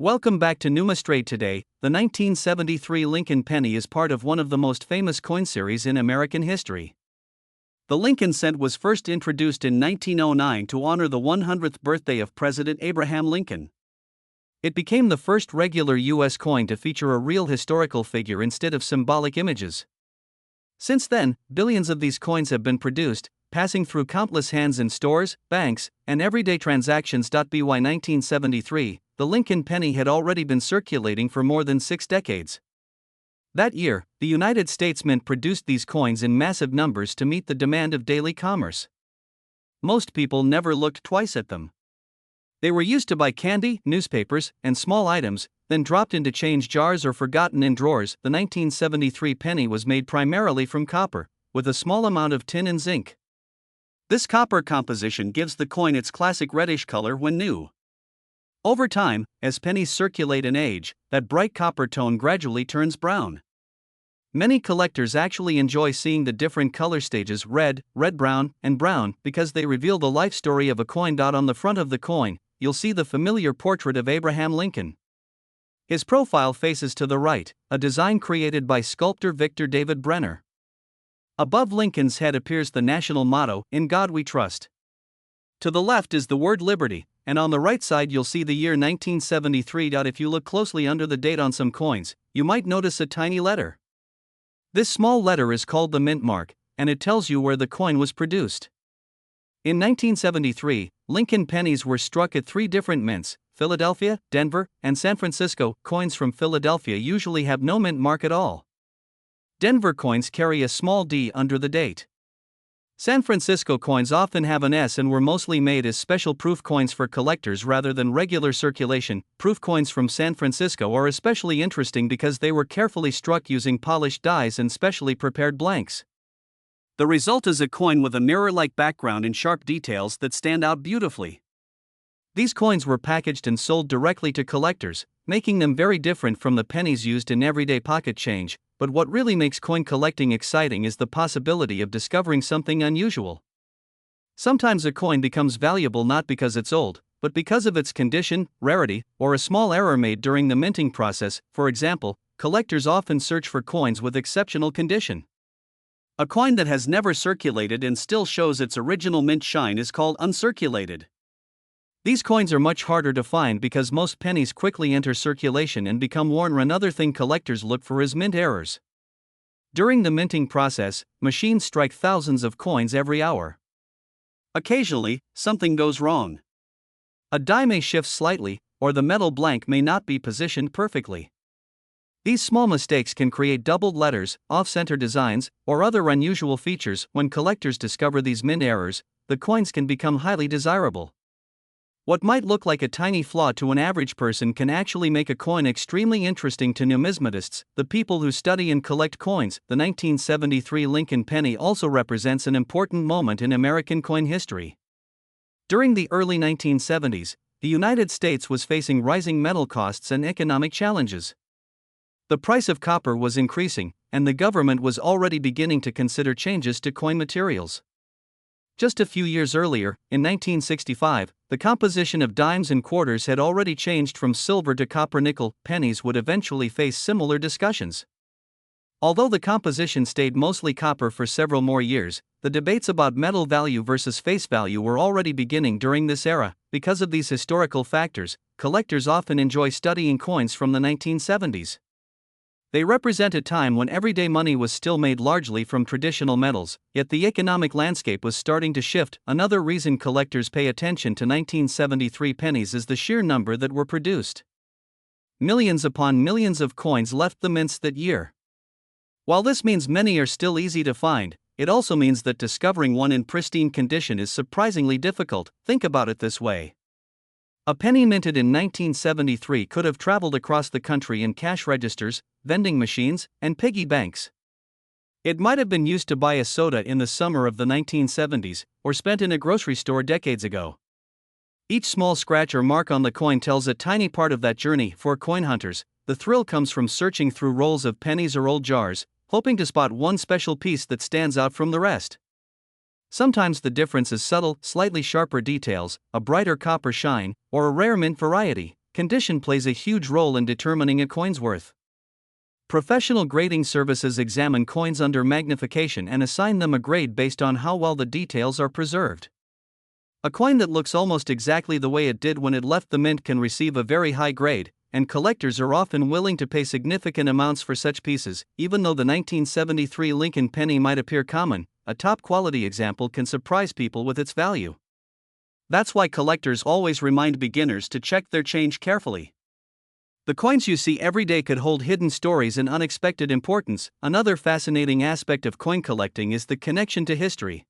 Welcome back to Numistrade today. The 1973 Lincoln penny is part of one of the most famous coin series in American history. The Lincoln cent was first introduced in 1909 to honor the 100th birthday of President Abraham Lincoln. It became the first regular U.S. coin to feature a real historical figure instead of symbolic images. Since then, billions of these coins have been produced, passing through countless hands in stores, banks, and everyday transactions. By 1973, the Lincoln penny had already been circulating for more than 6 decades. That year, the United States Mint produced these coins in massive numbers to meet the demand of daily commerce. Most people never looked twice at them. They were used to buy candy, newspapers, and small items, then dropped into change jars or forgotten in drawers. The 1973 penny was made primarily from copper, with a small amount of tin and zinc. This copper composition gives the coin its classic reddish color when new. Over time, as pennies circulate and age, that bright copper tone gradually turns brown. Many collectors actually enjoy seeing the different color stages red, red-brown, and brown because they reveal the life story of a coin. On the front of the coin, you'll see the familiar portrait of Abraham Lincoln. His profile faces to the right, a design created by sculptor Victor David Brenner. Above Lincoln's head appears the national motto, "In God We Trust." To the left is the word liberty, and on the right side you'll see the year 1973. If you look closely under the date on some coins, you might notice a tiny letter. This small letter is called the mint mark, and it tells you where the coin was produced. In 1973, Lincoln pennies were struck at 3 different mints: Philadelphia, Denver, and San Francisco. Coins from Philadelphia usually have no mint mark at all. Denver coins carry a small D under the date. San Francisco coins often have an S and were mostly made as special proof coins for collectors rather than regular circulation. Proof coins from San Francisco are especially interesting because they were carefully struck using polished dies and specially prepared blanks. The result is a coin with a mirror-like background and sharp details that stand out beautifully. These coins were packaged and sold directly to collectors, making them very different from the pennies used in everyday pocket change. But what really makes coin collecting exciting is the possibility of discovering something unusual. Sometimes a coin becomes valuable not because it's old, but because of its condition, rarity, or a small error made during the minting process. For example, collectors often search for coins with exceptional condition. A coin that has never circulated and still shows its original mint shine is called uncirculated. These coins are much harder to find because most pennies quickly enter circulation and become worn. Another thing collectors look for is mint errors. During the minting process, machines strike thousands of coins every hour. Occasionally, something goes wrong. A die may shift slightly, or the metal blank may not be positioned perfectly. These small mistakes can create doubled letters, off-center designs, or other unusual features. When collectors discover these mint errors, the coins can become highly desirable. What might look like a tiny flaw to an average person can actually make a coin extremely interesting to numismatists, the people who study and collect coins. The 1973 Lincoln penny also represents an important moment in American coin history. During the early 1970s, the United States was facing rising metal costs and economic challenges. The price of copper was increasing, and the government was already beginning to consider changes to coin materials. Just a few years earlier, in 1965, the composition of dimes and quarters had already changed from silver to copper nickel. Pennies would eventually face similar discussions. Although the composition stayed mostly copper for several more years, the debates about metal value versus face value were already beginning during this era. Because of these historical factors, collectors often enjoy studying coins from the 1970s. They represent a time when everyday money was still made largely from traditional metals, yet the economic landscape was starting to shift. Another reason collectors pay attention to 1973 pennies is the sheer number that were produced. Millions upon millions of coins left the mints that year. While this means many are still easy to find, it also means that discovering one in pristine condition is surprisingly difficult. Think about it this way. A penny minted in 1973 could have traveled across the country in cash registers, vending machines, and piggy banks. It might have been used to buy a soda in the summer of the 1970s, or spent in a grocery store decades ago. Each small scratch or mark on the coin tells a tiny part of that journey. For coin hunters, the thrill comes from searching through rolls of pennies or old jars, hoping to spot one special piece that stands out from the rest. Sometimes the difference is subtle, slightly sharper details, a brighter copper shine, or a rare mint variety. condition plays a huge role in determining a coin's worth. Professional grading services examine coins under magnification and assign them a grade based on how well the details are preserved. A coin that looks almost exactly the way it did when it left the mint can receive a very high grade, and collectors are often willing to pay significant amounts for such pieces. Even though the 1973 Lincoln penny might appear common, a top-quality example can surprise people with its value. That's why collectors always remind beginners to check their change carefully. The coins you see every day could hold hidden stories and unexpected importance. Another fascinating aspect of coin collecting is the connection to history.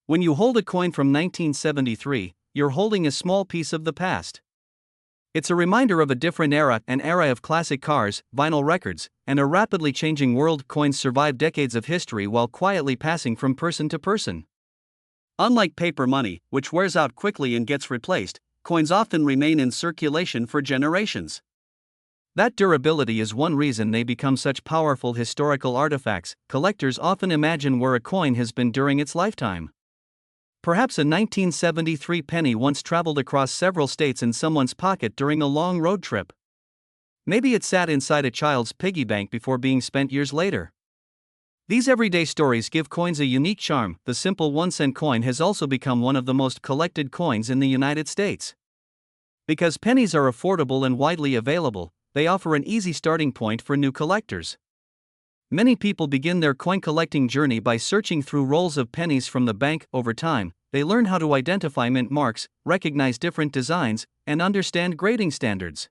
When you hold a coin from 1973, you're holding a small piece of the past. It's a reminder of a different era, an era of classic cars, vinyl records, and a rapidly changing world. Coins survive decades of history while quietly passing from person to person. Unlike paper money, which wears out quickly and gets replaced, coins often remain in circulation for generations. That durability is one reason they become such powerful historical artifacts. Collectors often imagine where a coin has been during its lifetime. Perhaps a 1973 penny once traveled across several states in someone's pocket during a long road trip. Maybe it sat inside a child's piggy bank before being spent years later. These everyday stories give coins a unique charm. The simple 1-cent coin has also become one of the most collected coins in the United States. Because pennies are affordable and widely available, they offer an easy starting point for new collectors. Many people begin their coin collecting journey by searching through rolls of pennies from the bank. Over time, they learn how to identify mint marks, recognize different designs, and understand grading standards.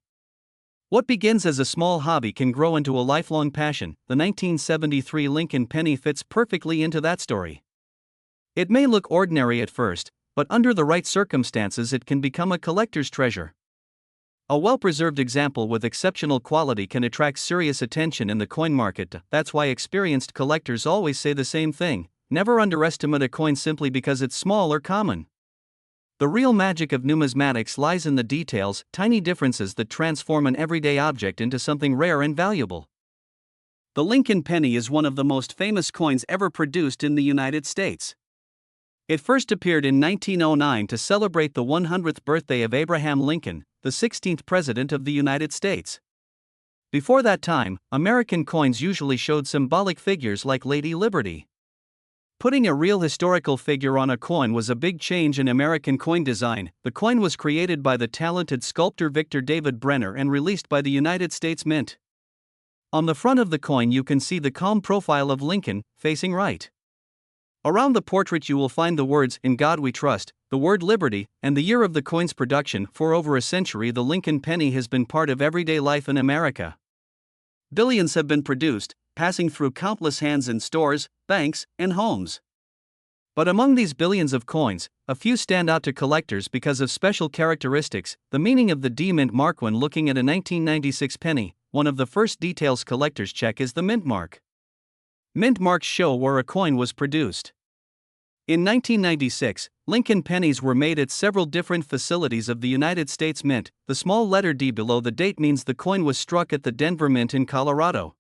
What begins as a small hobby can grow into a lifelong passion. The 1973 Lincoln penny fits perfectly into that story. It may look ordinary at first, but under the right circumstances it can become a collector's treasure. A well-preserved example with exceptional quality can attract serious attention in the coin market. That's why experienced collectors always say the same thing: never underestimate a coin simply because it's small or common. The real magic of numismatics lies in the details, tiny differences that transform an everyday object into something rare and valuable. The Lincoln penny is one of the most famous coins ever produced in the United States. It first appeared in 1909 to celebrate the 100th birthday of Abraham Lincoln, the 16th President of the United States. Before that time, American coins usually showed symbolic figures like Lady Liberty. Putting a real historical figure on a coin was a big change in American coin design. The coin was created by the talented sculptor Victor David Brenner and released by the United States Mint. On the front of the coin you can see the calm profile of Lincoln, facing right. Around the portrait you will find the words "In God We Trust," the word "Liberty," and the year of the coin's production. For over a century the Lincoln penny has been part of everyday life in America. Billions have been produced, passing through countless hands in stores, banks, and homes. But among these billions of coins, a few stand out to collectors because of special characteristics. The meaning of the D mint mark. When looking at a 1996 penny, one of the first details collectors check is the mint mark. Mint marks show where a coin was produced. In 1996, Lincoln pennies were made at several different facilities of the United States Mint. The small letter D below the date means the coin was struck at the Denver Mint in Colorado.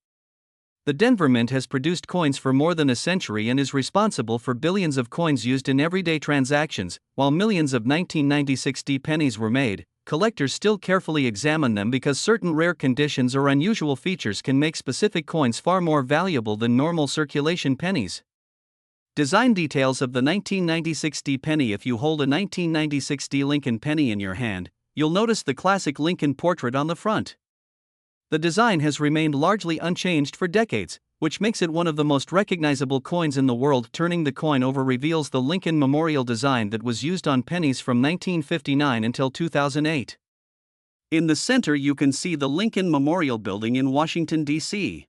The Denver Mint has produced coins for more than a century and is responsible for billions of coins used in everyday transactions. While millions of 1996 D pennies were made, collectors still carefully examine them because certain rare conditions or unusual features can make specific coins far more valuable than normal circulation pennies. Design details of the 1996 D penny. If you hold a 1996 D Lincoln penny in your hand, you'll notice the classic Lincoln portrait on the front. The design has remained largely unchanged for decades, which makes it one of the most recognizable coins in the world. Turning the coin over reveals the Lincoln Memorial design that was used on pennies from 1959 until 2008. In the center you can see the Lincoln Memorial Building in Washington, D.C.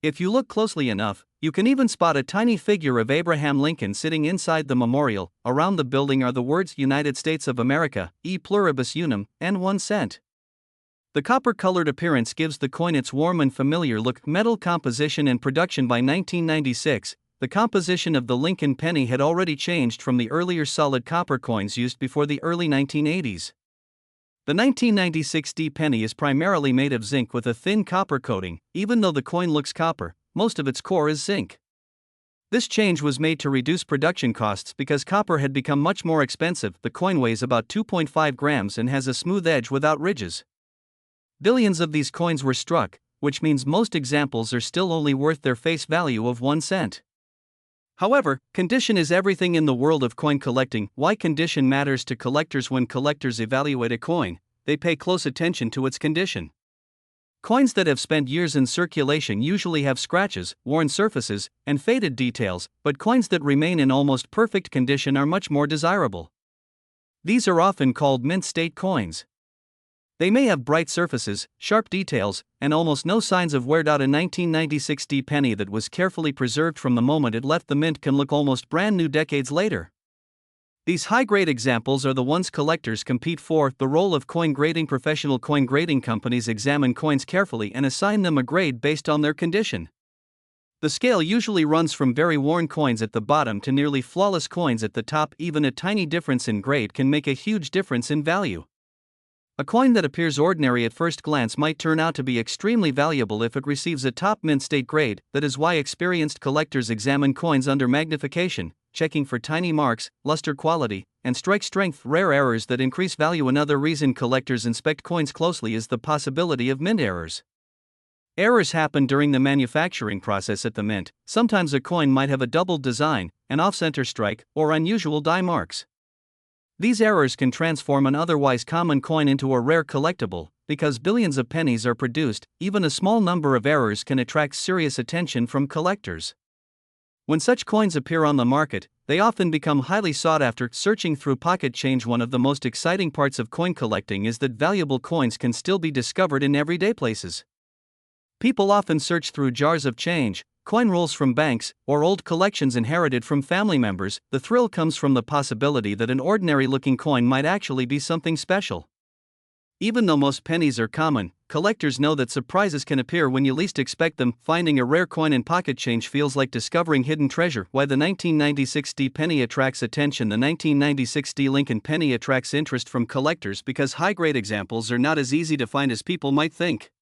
If you look closely enough, you can even spot a tiny figure of Abraham Lincoln sitting inside the memorial. Around the building are the words "United States of America, e pluribus unum," and 1 cent. The copper-colored appearance gives the coin its warm and familiar look. Metal composition and production. By 1996, the composition of the Lincoln penny had already changed from the earlier solid copper coins used before the early 1980s. The 1996 D penny is primarily made of zinc with a thin copper coating. Even though the coin looks copper, most of its core is zinc. This change was made to reduce production costs because copper had become much more expensive. The coin weighs about 2.5 grams and has a smooth edge without ridges. Billions of these coins were struck, which means most examples are still only worth their face value of 1 cent. However, condition is everything in the world of coin collecting. Why condition matters to collectors? When collectors evaluate a coin, they pay close attention to its condition. Coins that have spent years in circulation usually have scratches, worn surfaces, and faded details, but coins that remain in almost perfect condition are much more desirable. These are often called mint state coins. They may have bright surfaces, sharp details, and almost no signs of wear. A 1996 penny that was carefully preserved from the moment it left the mint can look almost brand new decades later. These high-grade examples are the ones collectors compete for. The role of coin grading. Professional coin grading companies examine coins carefully and assign them a grade based on their condition. The scale usually runs from very worn coins at the bottom to nearly flawless coins at the top. Even a tiny difference in grade can make a huge difference in value. A coin that appears ordinary at first glance might turn out to be extremely valuable if it receives a top mint state grade. That is why experienced collectors examine coins under magnification, checking for tiny marks, luster quality, and strike strength, rare errors that increase value. Another reason collectors inspect coins closely is the possibility of mint errors. Errors happen during the manufacturing process at the mint. Sometimes a coin might have a doubled design, an off-center strike, or unusual die marks. These errors can transform an otherwise common coin into a rare collectible. Because billions of pennies are produced, even a small number of errors can attract serious attention from collectors. When such coins appear on the market, they often become highly sought after. Searching through pocket change. One of the most exciting parts of coin collecting is that valuable coins can still be discovered in everyday places. People often search through jars of change, coin rolls from banks, or old collections inherited from family members. The thrill comes from the possibility that an ordinary-looking coin might actually be something special. Even though most pennies are common, collectors know that surprises can appear when you least expect them. Finding a rare coin in pocket change feels like discovering hidden treasure. Why the 1996 penny attracts attention. The 1996 Lincoln penny attracts interest from collectors because high-grade examples are not as easy to find as people might think.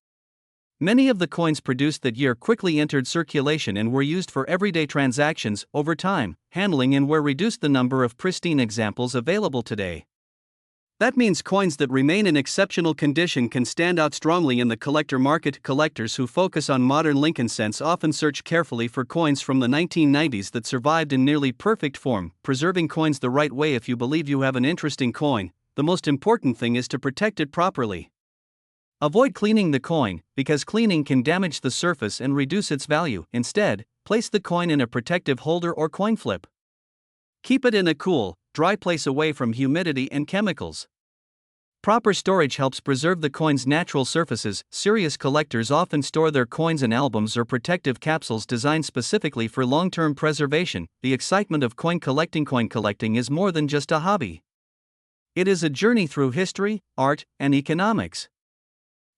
Many of the coins produced that year quickly entered circulation and were used for everyday transactions. Over time, handling and wear reduced the number of pristine examples available today. That means coins that remain in exceptional condition can stand out strongly in the collector market. Collectors who focus on modern Lincoln cents often search carefully for coins from the 1990s that survived in nearly perfect form. Preserving coins the right way. If you believe you have an interesting coin, the most important thing is to protect it properly. Avoid cleaning the coin, because cleaning can damage the surface and reduce its value. Instead, place the coin in a protective holder or coin flip. Keep it in a cool, dry place away from humidity and chemicals. Proper storage helps preserve the coin's natural surfaces. Serious collectors often store their coins in albums or protective capsules designed specifically for long-term preservation. The excitement of coin collecting is more than just a hobby. It is a journey through history, art, and economics.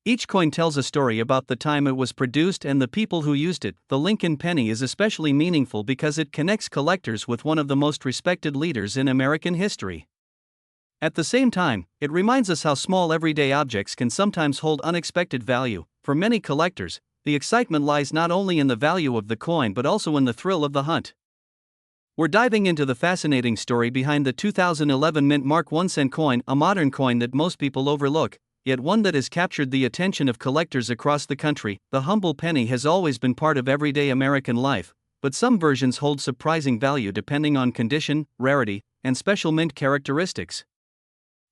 Each coin tells a story about the time it was produced and the people who used it. The Lincoln penny is especially meaningful because it connects collectors with one of the most respected leaders in American history. At the same time, it reminds us how small everyday objects can sometimes hold unexpected value. For many collectors, the excitement lies not only in the value of the coin but also in the thrill of the hunt. We're diving into the fascinating story behind the 2011 mint mark 1 cent coin, a modern coin that most people overlook, yet one that has captured the attention of collectors across the country. The humble penny has always been part of everyday American life, but some versions hold surprising value depending on condition, rarity, and special mint characteristics.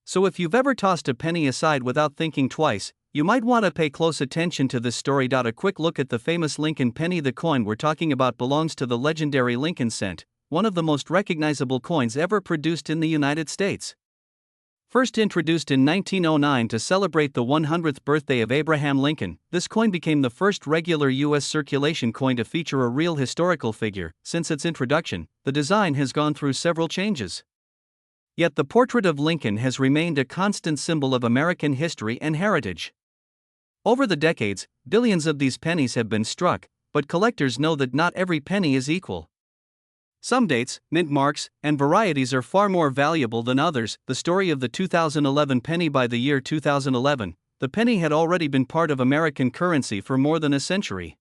So if you've ever tossed a penny aside without thinking twice, you might want to pay close attention to this story. A quick look at the famous Lincoln penny. The coin we're talking about belongs to the legendary Lincoln cent, one of the most recognizable coins ever produced in the United States. First introduced in 1909 to celebrate the 100th birthday of Abraham Lincoln, this coin became the first regular U.S. circulation coin to feature a real historical figure. Since its introduction, the design has gone through several changes. Yet the portrait of Lincoln has remained a constant symbol of American history and heritage. Over the decades, billions of these pennies have been struck, but collectors know that not every penny is equal. Some dates, mint marks, and varieties are far more valuable than others. The story of the 2011 penny. By the year 2011, the penny had already been part of American currency for more than a century.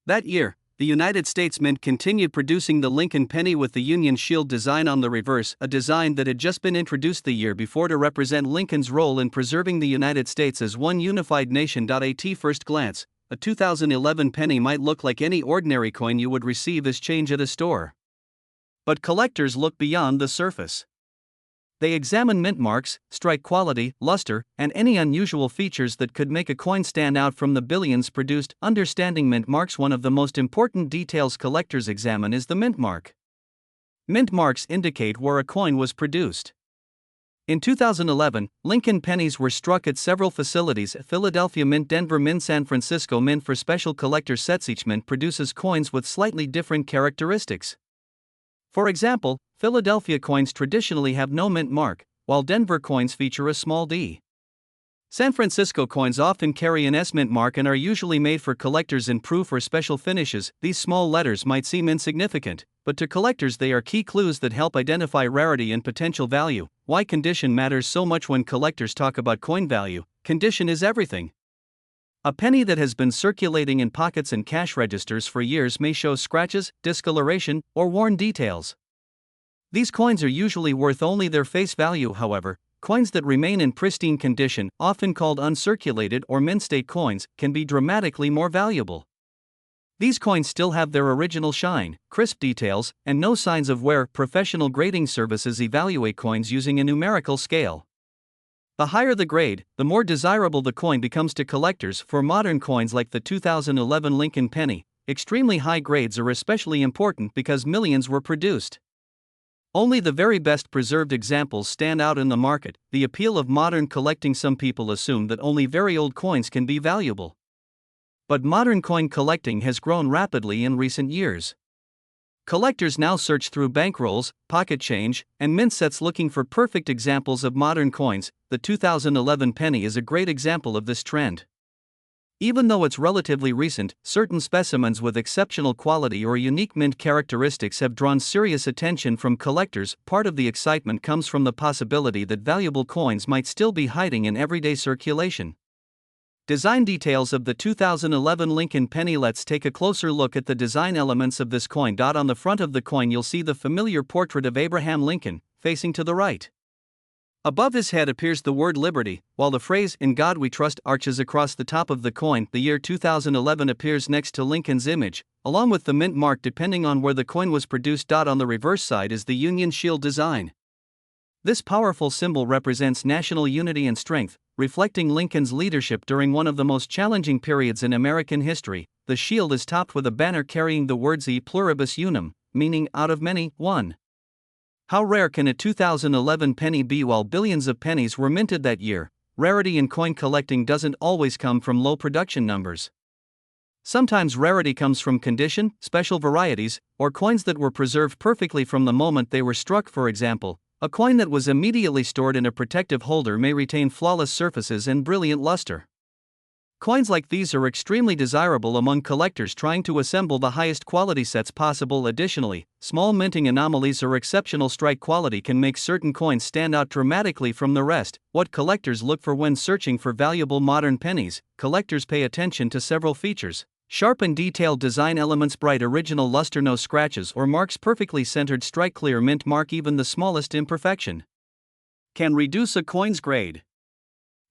That year, The United States Mint continued producing the Lincoln penny with the Union Shield design on the reverse, a design that had just been introduced the year before to represent Lincoln's role in preserving the United States as one unified nation. At first glance, a 2011 penny might look like any ordinary coin you would receive as change at a store. But collectors look beyond the surface. They examine mint marks, strike quality, luster, and any unusual features that could make a coin stand out from the billions produced. Understanding mint marks. One of the most important details collectors examine is the mint mark. Mint marks indicate where a coin was produced. In 2011, Lincoln pennies were struck at several facilities: Philadelphia Mint, Denver Mint, San Francisco Mint for special collector sets. Each mint produces coins with slightly different characteristics. For example, Philadelphia coins traditionally have no mint mark, while Denver coins feature a small d. San Francisco coins often carry an S mint mark and are usually made for collectors in proof or special finishes. These small letters might seem insignificant, but to collectors they are key clues that help identify rarity and potential value. Why condition matters so much when collectors talk about coin value. Condition is everything. A penny that has been circulating in pockets and cash registers for years may show scratches, discoloration, or worn details. These coins are usually worth only their face value. However, coins that remain in pristine condition, often called uncirculated or mint-state coins, can be dramatically more valuable. These coins still have their original shine, crisp details, and no signs of wear. Professional grading services evaluate coins using a numerical scale. The higher the grade, the more desirable the coin becomes to collectors. For modern coins like the 2011 Lincoln penny, extremely high grades are especially important because millions were produced. Only the very best preserved examples stand out in the market. The appeal of modern collecting. Some people assume that only very old coins can be valuable. But modern coin collecting has grown rapidly in recent years. Collectors now search through bankrolls, pocket change, and mint sets looking for perfect examples of modern coins. The 2011 penny is a great example of this trend. Even though it's relatively recent, certain specimens with exceptional quality or unique mint characteristics have drawn serious attention from collectors. Part of the excitement comes from the possibility that valuable coins might still be hiding in everyday circulation. Design details of the 2011 Lincoln penny. Let's take a closer look at the design elements of this coin. On the front of the coin you'll see the familiar portrait of Abraham Lincoln, facing to the right. Above his head appears the word liberty, while the phrase, "In God We Trust," arches across the top of the coin. The year 2011 appears next to Lincoln's image, along with the mint mark depending on where the coin was produced. On the reverse side is the Union Shield design. This powerful symbol represents national unity and strength, reflecting Lincoln's leadership during one of the most challenging periods in American history. The shield is topped with a banner carrying the words E pluribus unum, meaning out of many, one. How rare can a 2011 penny be? While billions of pennies were minted that year, rarity in coin collecting doesn't always come from low production numbers. Sometimes rarity comes from condition, special varieties, or coins that were preserved perfectly from the moment they were struck. For example, a coin that was immediately stored in a protective holder may retain flawless surfaces and brilliant luster. Coins like these are extremely desirable among collectors trying to assemble the highest quality sets possible. Additionally, small minting anomalies or exceptional strike quality can make certain coins stand out dramatically from the rest. What collectors look for when searching for valuable modern pennies? Collectors pay attention to several features. Sharp and detailed design elements, bright original luster, no scratches or marks, perfectly centered strike, clear mint mark. Even the smallest imperfection can reduce a coin's grade.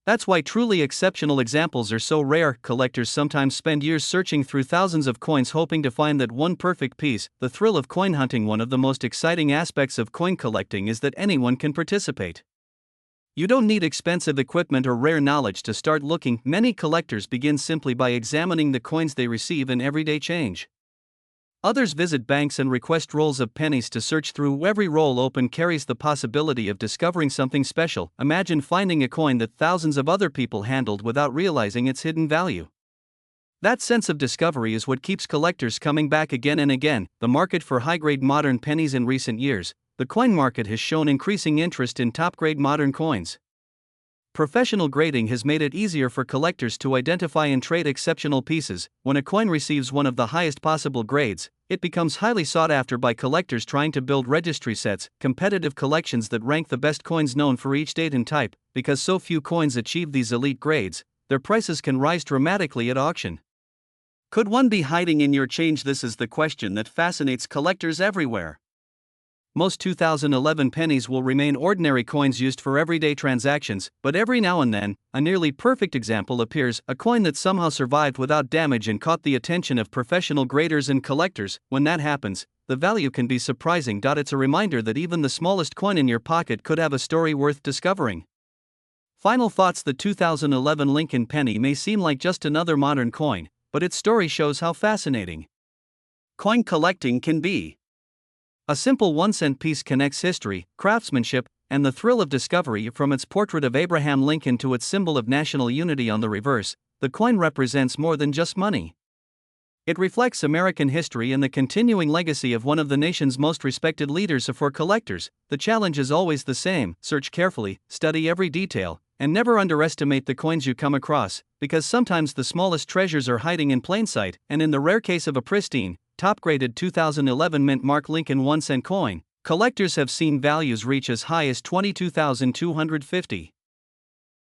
That's why truly exceptional examples are so rare. Collectors sometimes spend years searching through thousands of coins hoping to find that one perfect piece. The thrill of coin hunting. One of the most exciting aspects of coin collecting is that anyone can participate. You don't need expensive equipment or rare knowledge to start looking. Many collectors begin simply by examining the coins they receive in everyday change. Others visit banks and request rolls of pennies to search through. Every roll open carries the possibility of discovering something special. Imagine finding a coin that thousands of other people handled without realizing its hidden value. That sense of discovery is what keeps collectors coming back again and again. The market for high-grade modern pennies. In recent years, the coin market has shown increasing interest in top-grade modern coins. Professional grading has made it easier for collectors to identify and trade exceptional pieces. When a coin receives one of the highest possible grades, it becomes highly sought after by collectors trying to build registry sets, competitive collections that rank the best coins known for each date and type. Because so few coins achieve these elite grades, their prices can rise dramatically at auction. Could one be hiding in your change? This is the question that fascinates collectors everywhere. Most 2011 pennies will remain ordinary coins used for everyday transactions, but every now and then, a nearly perfect example appears, a coin that somehow survived without damage and caught the attention of professional graders and collectors. When that happens, the value can be surprising. It's a reminder that even the smallest coin in your pocket could have a story worth discovering. Final thoughts: the 2011 Lincoln penny may seem like just another modern coin, but its story shows how fascinating coin collecting can be. A simple 1-cent piece connects history, craftsmanship, and the thrill of discovery. From its portrait of Abraham Lincoln to its symbol of national unity on the reverse, the coin represents more than just money. It reflects American history and the continuing legacy of one of the nation's most respected leaders. For collectors, the challenge is always the same: search carefully, study every detail, and never underestimate the coins you come across, because sometimes the smallest treasures are hiding in plain sight. And in the rare case of a pristine, top-graded 2011 mint mark Lincoln 1-cent coin, collectors have seen values reach as high as $22,250.